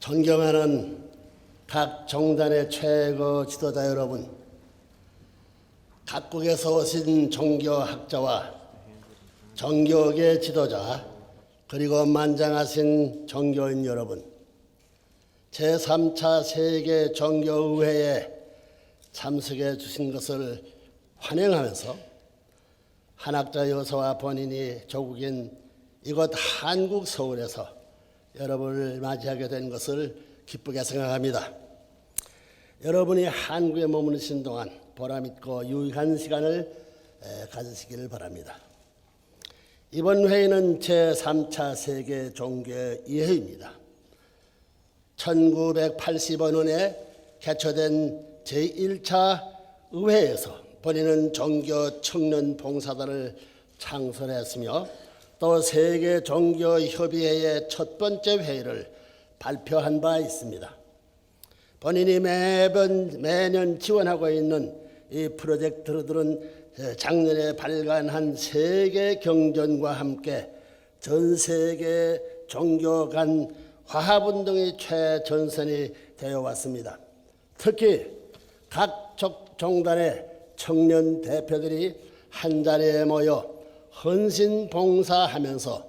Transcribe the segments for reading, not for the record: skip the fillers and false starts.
존경하는 각 정단의 최고 지도자 여러분, 각국에서 오신 종교학자와 종교계 지도자, 그리고 만장하신 종교인 여러분, 제3차 세계 종교의회에 참석해 주신 것을 환영하면서 한학자 여사와 본인이 조국인 이곳 한국 서울에서 여러분을 맞이하게 된 것을 기쁘게 생각합니다. 여러분이 한국에 머무르신 동안 보람있고 유익한 시간을 가지시기를 바랍니다. 이번 회의는 제3차 세계 종교의회입니다. 1985년에 개최된 제1차 의회에서 본인은 종교 청년 봉사단을 창설했으며 또 세계 종교협의회의 첫 번째 회의를 발표한 바 있습니다. 본인이 매년 지원하고 있는 이 프로젝트들은 작년에 발간한 세계 경전과 함께 전 세계 종교 간 화합운동이 최전선이 되어 왔습니다. 특히 각 종단의 청년 대표들이 한자리에 모여 헌신 봉사하면서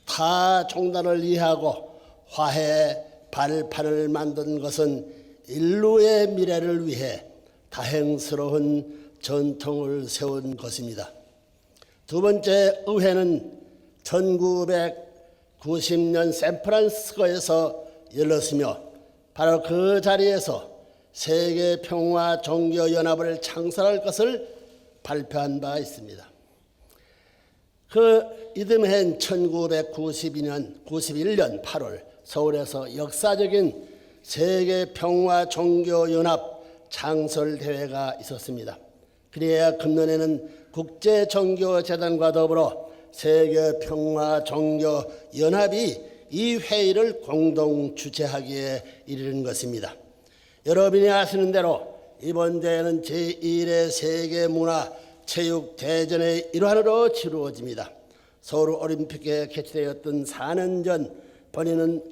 타 종단을 이해하고 화해 발판을 만든 것은 인류의 미래를 위해 다행스러운 전통을 세운 것입니다. 두 번째 의회는 1990년 샌프란시스코에서 열렸으며 바로 그 자리에서 세계평화종교연합을 창설할 것을 발표한 바 있습니다. 그 이듬해인 1991년 8월 서울에서 역사적인 세계평화종교연합 창설대회가 있었습니다. 그래야 금년에는 국제종교재단과 더불어 세계평화종교연합이 이 회의를 공동 주최하기에 이르는 것입니다. 여러분이 아시는 대로 이번 대회는 제1회 세계문화체육대전의 일환으로 치루어집니다. 서울올림픽에 개최되었던 4년 전 본인은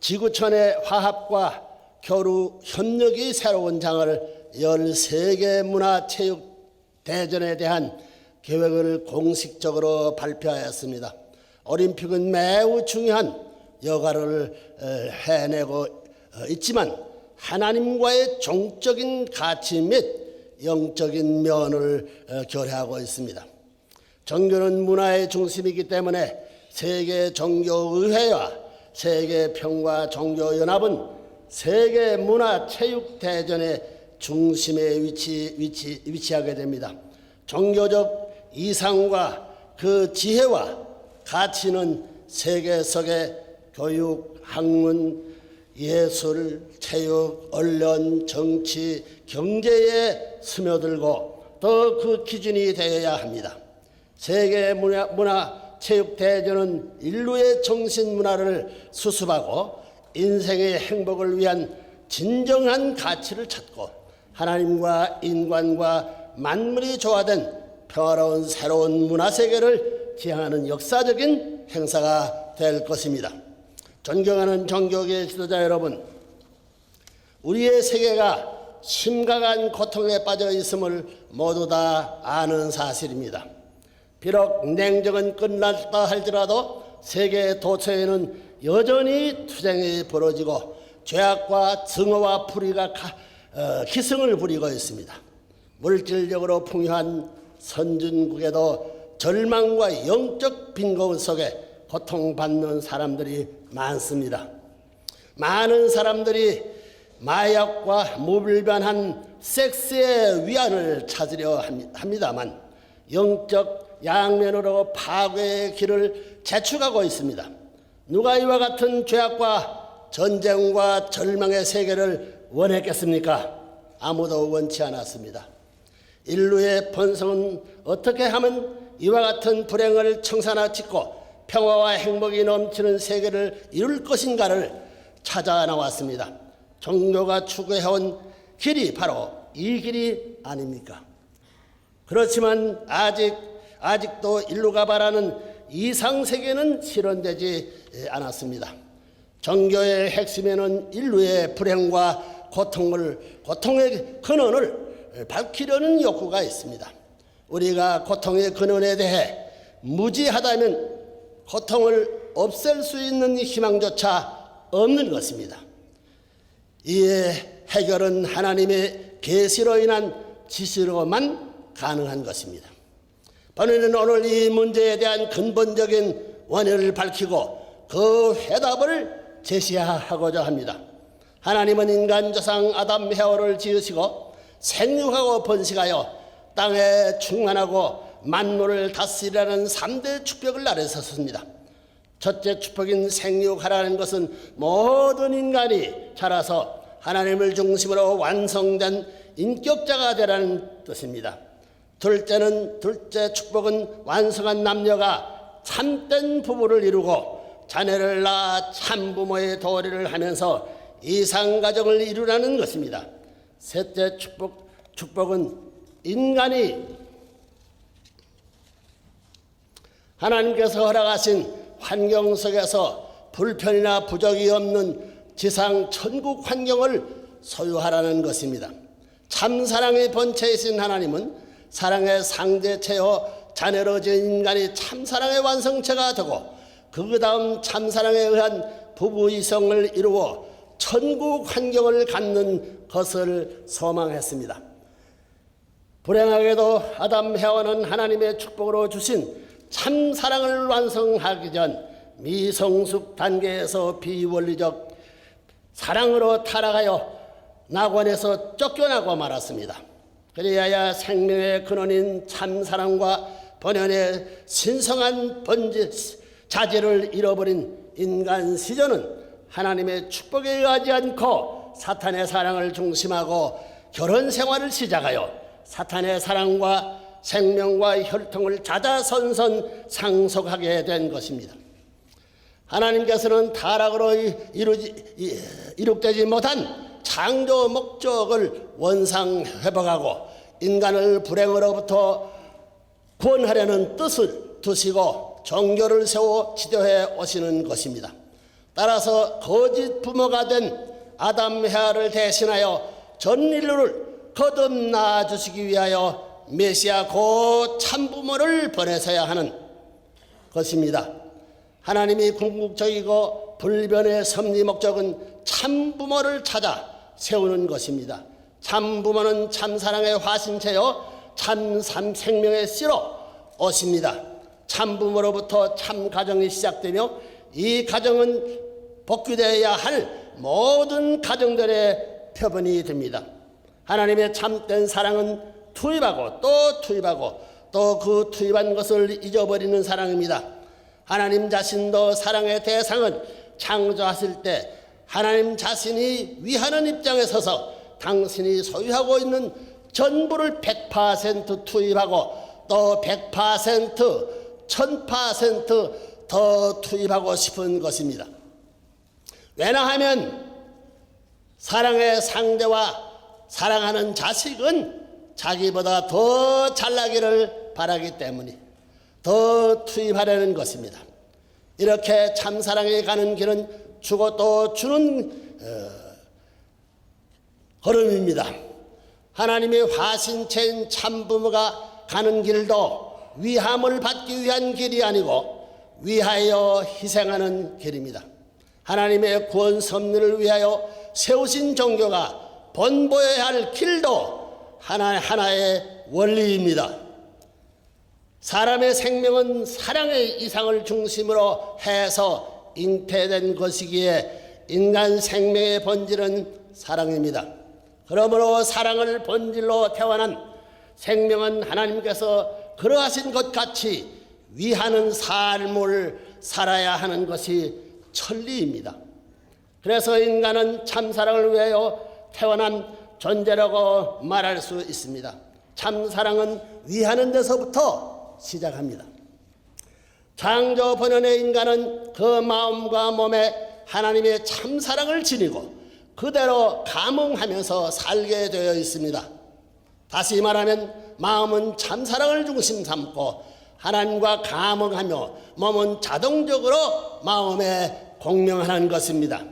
지구촌의 화합과 교류 협력이 새로운 장을 열 세계문화체육대전에 대한 계획을 공식적으로 발표하였습니다. 올림픽은 매우 중요한 역할을 해내고 있지만 하나님과의 종적인 가치 및 영적인 면을 결여하고 있습니다. 종교는 문화의 중심이기 때문에 세계종교의회와 세계평화종교연합은 세계문화체육대전의 중심에 위치하게 됩니다. 종교적 이상과 그 지혜와 가치는 세계 속의 교육, 학문, 예술, 체육, 언론, 정치, 경제에 스며들고 또 그 기준이 되어야 합니다. 세계 문화체육대전은 인류의 정신문화를 수습하고 인생의 행복을 위한 진정한 가치를 찾고 하나님과 인간과 만물이 조화된 평화로운 새로운 문화세계를 지향하는 역사적인 행사가 될 것입니다. 존경하는 종교계 지도자 여러분, 우리의 세계가 심각한 고통에 빠져 있음을 모두 다 아는 사실입니다. 비록 냉정은 끝났다 할지라도 세계 도처에는 여전히 투쟁이 벌어지고 죄악과 증오와 불의가 기승을 부리고 있습니다. 물질적으로 풍요한 선진국에도 절망과 영적 빈곤 속에 고통받는 사람들이 많습니다. 많은 사람들이 마약과 무분별한 섹스의 위안을 찾으려 합니다만 영적 양면으로 파괴의 길을 재촉하고 있습니다. 누가 이와 같은 죄악과 전쟁과 절망의 세계를 원했겠습니까? 아무도 원치 않았습니다. 인류의 본성은 어떻게 하면 이와 같은 불행을 청산하고 평화와 행복이 넘치는 세계를 이룰 것인가를 찾아 나왔습니다. 종교가 추구해온 길이 바로 이 길이 아닙니까? 그렇지만 아직도 인류가 바라는 이상세계는 실현되지 않았습니다. 종교의 핵심에는 인류의 불행과 고통의 근원을 밝히려는 욕구가 있습니다. 우리가 고통의 근원에 대해 무지하다면 고통을 없앨 수 있는 희망조차 없는 것입니다. 이에 해결은 하나님의 계시로 인한 지시로만 가능한 것입니다. 본인은 오늘 이 문제에 대한 근본적인 원인을 밝히고 그 해답을 제시하고자 합니다. 하나님은 인간 조상 아담 해와를 지으시고 생육하고 번식하여 땅에 충만하고 만물을 다스리라는 3대 축복을 내리셨습니다. 첫째 축복인 생육하라는 것은 모든 인간이 자라서 하나님을 중심으로 완성된 인격자가 되라는 뜻입니다. 둘째 축복은 완성한 남녀가 참된 부부를 이루고 자녀를 낳아 참부모의 도리를 하면서 이상가정을 이루라는 것입니다. 셋째 축복은 인간이 하나님께서 허락하신 환경 속에서 불편이나 부족이 없는 지상 천국 환경을 소유하라는 것입니다. 참사랑의 본체이신 하나님은 사랑의 상대체요 자녀로 지은 인간이 참사랑의 완성체가 되고 그 다음 참사랑에 의한 부부 이성을 이루어 천국 환경을 갖는 것을 소망했습니다. 불행하게도 아담 해와는 하나님의 축복으로 주신 참사랑을 완성하기 전 미성숙 단계에서 비원리적 사랑으로 타락하여 낙원에서 쫓겨나고 말았습니다. 그리하여 생명의 근원인 참사랑과 본연의 신성한 자질을 잃어버린 인간 시조는 하나님의 축복에 의하지 않고 사탄의 사랑을 중심하고 결혼 생활을 시작하여 사탄의 사랑과 생명과 혈통을 자자선선 상속하게 된 것입니다. 하나님께서는 타락으로 이룩되지 못한 창조 목적을 원상 회복하고 인간을 불행으로부터 구원하려는 뜻을 두시고 종교를 세워 지도해 오시는 것입니다. 따라서 거짓 부모가 된 아담 해와를 대신하여 전 인류를 거듭나 주시기 위하여 메시아 곧 참부모를 보내셔야 하는 것입니다. 하나님이 궁극적이고 불변의 섭리 목적은 참부모를 찾아 세우는 것입니다. 참부모는 참사랑의 화신체요 참 생명의 씨로 오십니다. 참부모로부터 참가정이 시작되며 이 가정은 복귀되어야 할 모든 가정들의 표본이 됩니다. 하나님의 참된 사랑은 투입하고 또 투입하고 또 그 투입한 것을 잊어버리는 사랑입니다. 하나님 자신도 사랑의 대상은 창조하실 때 하나님 자신이 위하는 입장에 서서 당신이 소유하고 있는 전부를 100% 투입하고 또 100%, 1000% 더 투입하고 싶은 것입니다. 왜냐하면 사랑의 상대와 사랑하는 자식은 자기보다 더 잘나기를 바라기 때문에 더 투입하려는 것입니다. 이렇게 참사랑에 가는 길은 주고 또 주는 걸음입니다. 하나님의 화신체인 참부모가 가는 길도 위함을 받기 위한 길이 아니고 위하여 희생하는 길입니다. 하나님의 구원 섭리를 위하여 세우신 종교가 본보여야 할 길도 하나의 원리입니다. 사람의 생명은 사랑의 이상을 중심으로 해서 잉태된 것이기에 인간 생명의 본질은 사랑입니다. 그러므로 사랑을 본질로 태어난 생명은 하나님께서 그러하신 것 같이 위하는 삶을 살아야 하는 것이 천리입니다. 그래서 인간은 참사랑을 위하여 태어난 존재라고 말할 수 있습니다. 참사랑은 위하는 데서부터 시작합니다. 창조 본연의 인간은 그 마음과 몸에 하나님의 참사랑을 지니고 그대로 감응하면서 살게 되어 있습니다. 다시 말하면 마음은 참사랑을 중심 삼고 하나님과 감응하며 몸은 자동적으로 마음에 공명하는 것입니다.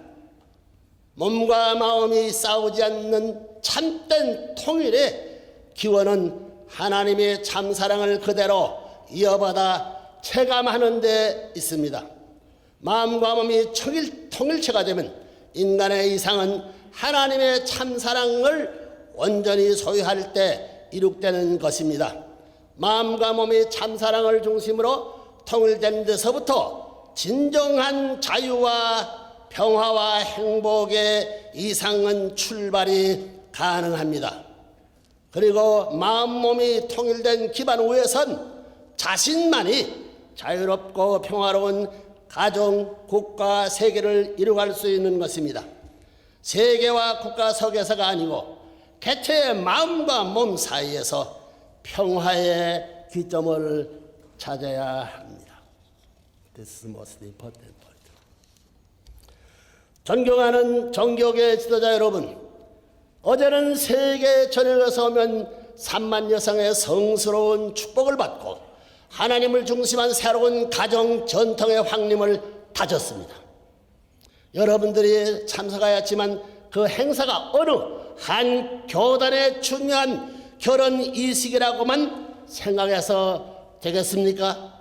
몸과 마음이 싸우지 않는 참된 통일의 기원은 하나님의 참사랑을 그대로 이어받아 체감하는 데 있습니다. 마음과 몸이 통일체가 되면 인간의 이상은 하나님의 참사랑을 온전히 소유할 때 이룩되는 것입니다. 마음과 몸이 참사랑을 중심으로 통일된 데서부터 진정한 자유와 평화와 행복의 이상은 출발이 가능합니다. 그리고 마음 몸이 통일된 기반 위에선 자신만이 자유롭고 평화로운 가정, 국가, 세계를 이루어갈 수 있는 것입니다. 세계와 국가 속에서가 아니고 개체의 마음과 몸 사이에서 평화의 기점을 찾아야 합니다. This is most important point. 존경하는 정교계 지도자 여러분, 어제는 세계 전역에서 오면 3만 여성의 성스러운 축복을 받고 하나님을 중심한 새로운 가정 전통의 확림을 다졌습니다. 여러분들이 참석하였지만 그 행사가 어느 한 교단의 중요한 결혼 이식이라고만 생각해서 되겠습니까?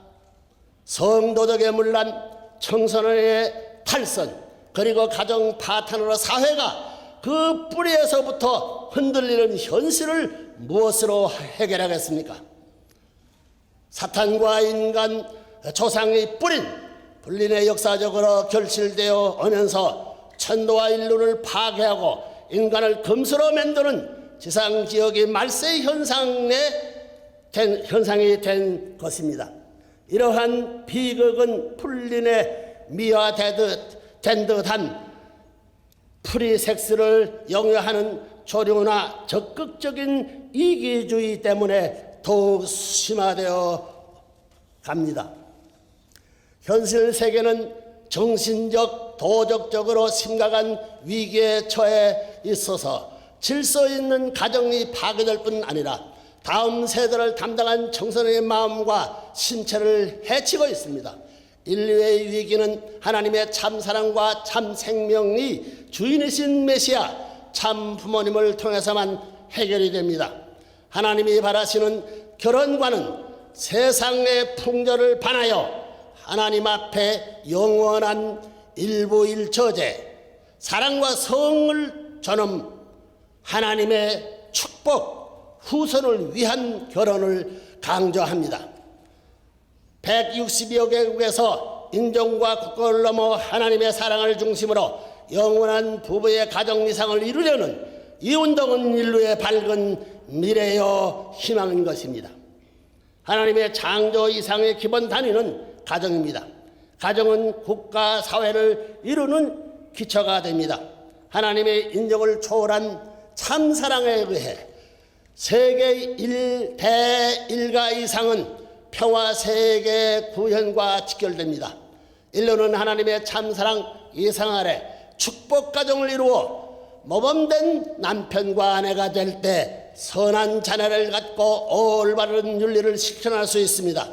성도덕의 문란, 청소년의 탈선, 그리고 가정 파탄으로 사회가 그 뿌리에서부터 흔들리는 현실을 무엇으로 해결하겠습니까? 사탄과 인간 조상의 뿌린 불린의 역사적으로 결실되어 오면서 천도와 인륜을 파괴하고 인간을 금수로 만드는 지상지역의 말세 현상이 된 것입니다. 이러한 비극은 풀린에 미화된 듯한 프리섹스를 영위하는 조류나 적극적인 이기주의 때문에 더욱 심화되어 갑니다. 현실 세계는 정신적, 도덕적으로 심각한 위기에 처해 있어서 질서 있는 가정이 파괴될 뿐 아니라 다음 세대를 담당한 청소년의 마음과 신체를 해치고 있습니다. 인류의 위기는 하나님의 참사랑과 참생명이 주인이신 메시아 참 부모님을 통해서만 해결이 됩니다. 하나님이 바라시는 결혼과는 세상의 풍조를 반하여 하나님 앞에 영원한 일부일처제, 사랑과 성을 전음 하나님의 축복, 후손을 위한 결혼을 강조합니다. 160여 개국에서 인종과 국권을 넘어 하나님의 사랑을 중심으로 영원한 부부의 가정 이상을 이루려는 이 운동은 인류의 밝은 미래여 희망인 것입니다. 하나님의 창조 이상의 기본 단위는 가정입니다. 가정은 국가, 사회를 이루는 기초가 됩니다. 하나님의 인격을 초월한 참사랑에 의해 세계 대일가 이상은 평화 세계 구현과 직결됩니다. 인류는 하나님의 참사랑 이상 아래 축복 가정을 이루어 모범된 남편과 아내가 될 때 선한 자녀를 갖고 올바른 윤리를 실천할 수 있습니다.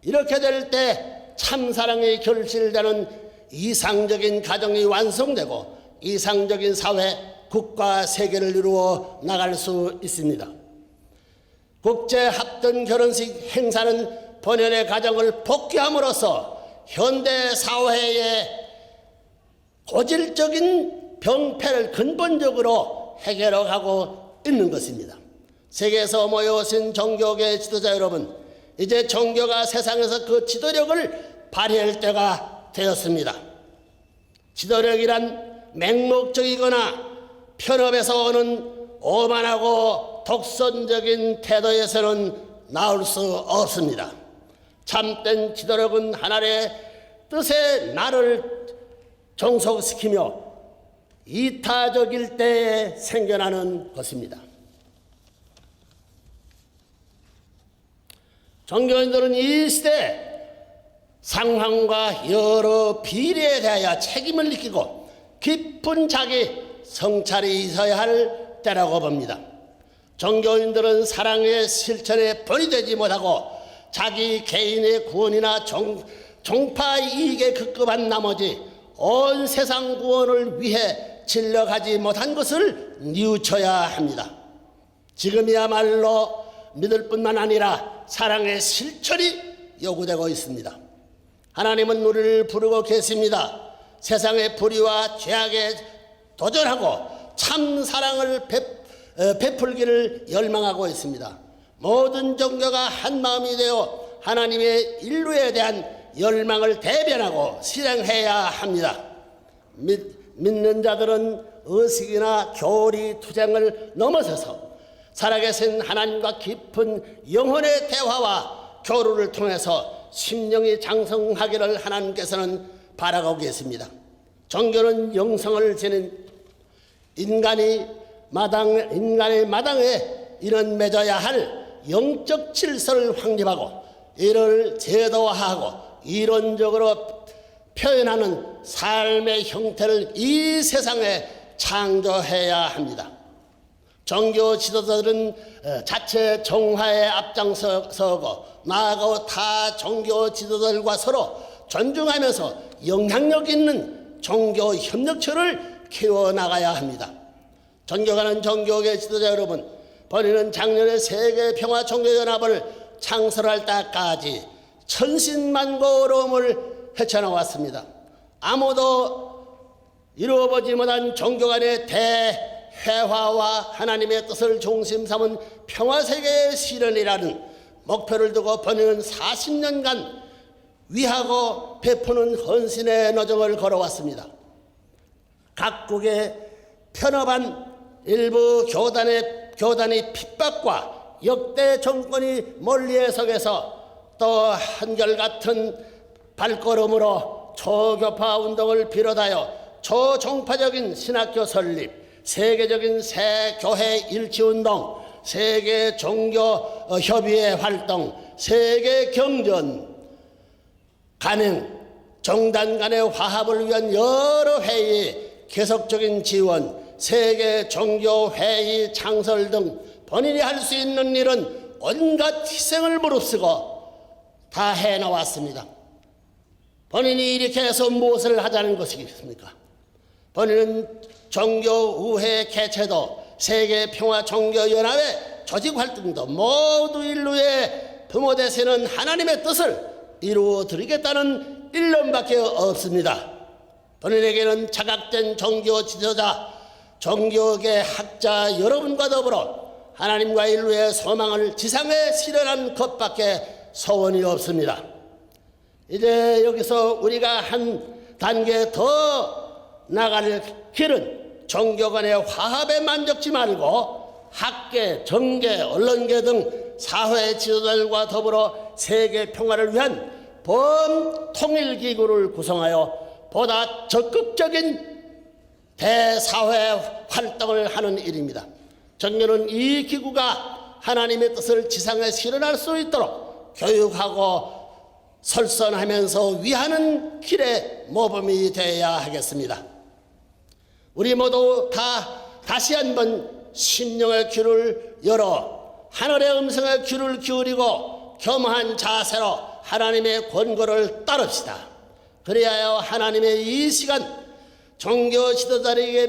이렇게 될 때 참사랑이 결실되는 이상적인 가정이 완성되고 이상적인 사회, 국가, 세계를 이루어 나갈 수 있습니다. 국제합동 결혼식 행사는 본연의 가정을 복귀함으로써 현대 사회의 고질적인 병폐를 근본적으로 해결하고 있는 것입니다. 세계에서 모여오신 종교계 지도자 여러분, 이제 종교가 세상에서 그 지도력을 발휘할 때가 되었습니다. 지도력이란 맹목적이거나 편협에서 오는 오만하고 독선적인 태도에서는 나올 수 없습니다. 참된 지도력은 하나님의 뜻에 나를 종속시키며 이타적일 때에 생겨나는 것입니다. 종교인들은 이 시대 상황과 여러 비리에 대하여 책임을 느끼고 깊은 자기 성찰이 있어야 할 때라고 봅니다. 종교인들은 사랑의 실천에 본이 못하고 자기 개인의 구원이나 종파 이익에 급급한 나머지 온 세상 구원을 위해 진력하지 못한 것을 뉘우쳐야 합니다. 지금이야말로 믿을 뿐만 아니라 사랑의 실천이 요구되고 있습니다. 하나님은 우리를 부르고 계십니다. 세상의 불의와 죄악에 도전하고 참 사랑을 베풀기를 열망하고 있습니다. 모든 종교가 한 마음이 되어 하나님의 인류에 대한 열망을 대변하고 실행해야 합니다. 믿는 자들은 의식이나 교리, 투쟁을 넘어서서 살아계신 하나님과 깊은 영혼의 대화와 교류를 통해서 심령이 장성하기를 하나님께서는 바라고 계십니다. 종교는 영성을 지닌 인간의 마당에 이런 맺어야 할 영적 질서를 확립하고 이를 제도화하고 이론적으로 표현하는 삶의 형태를 이 세상에 창조해야 합니다. 종교 지도자들은 자체 정화에 앞장서고 나아가 타 종교 지도자들과 서로 존중하면서 영향력 있는 종교 협력처를 키워나가야 합니다. 존경하는 종교계 지도자 여러분, 본인은 작년에 세계평화종교연합을 창설할 때까지 천신만고 어려움을 헤쳐나왔습니다. 아무도 이루어보지 못한 종교 간의 대회화와 하나님의 뜻을 중심 삼은 평화세계의 실현이라는 목표를 두고 본인은 40년간 위하고 베푸는 헌신의 노정을 걸어왔습니다. 각국의 편협한 일부 교단의 핍박과 역대 정권이 멀리에 서게서 또 한결같은 발걸음으로 초교파 운동을 비롯하여 초종파적인 신학교 설립, 세계적인 새 교회 일치운동, 세계 종교협의회 활동, 세계 경전, 간행, 종단 간의 화합을 위한 여러 회의, 계속적인 지원, 세계 종교회의 창설 등 본인이 할 수 있는 일은 온갖 희생을 무릅쓰고 다 해나왔습니다. 본인이 이렇게 해서 무엇을 하자는 것이겠습니까? 본인은 종교우회 개최도 세계평화종교연합의 조직활동도 모두 인류의 부모 되시는 하나님의 뜻을 이루어드리겠다는 일념밖에 없습니다. 본인에게는 자각된 종교 지도자, 종교계 학자 여러분과 더불어 하나님과 인류의 소망을 지상에 실현한 것밖에 소원이 없습니다. 이제 여기서 우리가 한 단계 더 나갈 길은 종교 간의 화합에 만족지 말고 학계, 정계, 언론계 등 사회 지도자들과 더불어 세계 평화를 위한 범통일기구를 구성하여 보다 적극적인 대사회 활동을 하는 일입니다. 종교는 이 기구가 하나님의 뜻을 지상에 실현할 수 있도록 교육하고 설선하면서 위하는 길의 모범이 되어야 하겠습니다. 우리 모두 다시 한번 심령의 귀를 열어 하늘의 음성에 귀를 기울이고 겸허한 자세로 하나님의 권고를 따릅시다. 그리하여 하나님의 이 시간 종교 지도자에게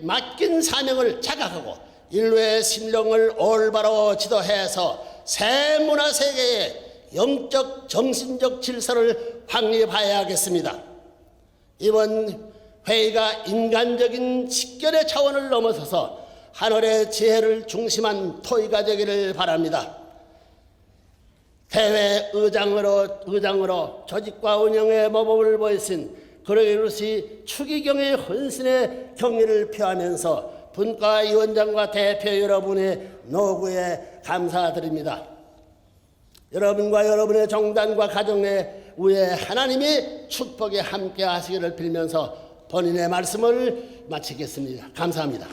맡긴 사명을 자각하고 인류의 심령을 올바로 지도해서 새 문화세계의 영적 정신적 질서를 확립해야겠습니다. 이번 회의가 인간적인 식견의 차원을 넘어서서 하늘의 지혜를 중심한 토의가 되기를 바랍니다. 대회 의장으로 조직과 운영의 모범을 보이신 그레이루시 추기경의 헌신의 경의를 표하면서 분과위원장과 대표 여러분의 노고에 감사드립니다. 여러분과 여러분의 종단과 가정의 위에 하나님의 축복이 함께 하시기를 빌면서 본인의 말씀을 마치겠습니다. 감사합니다.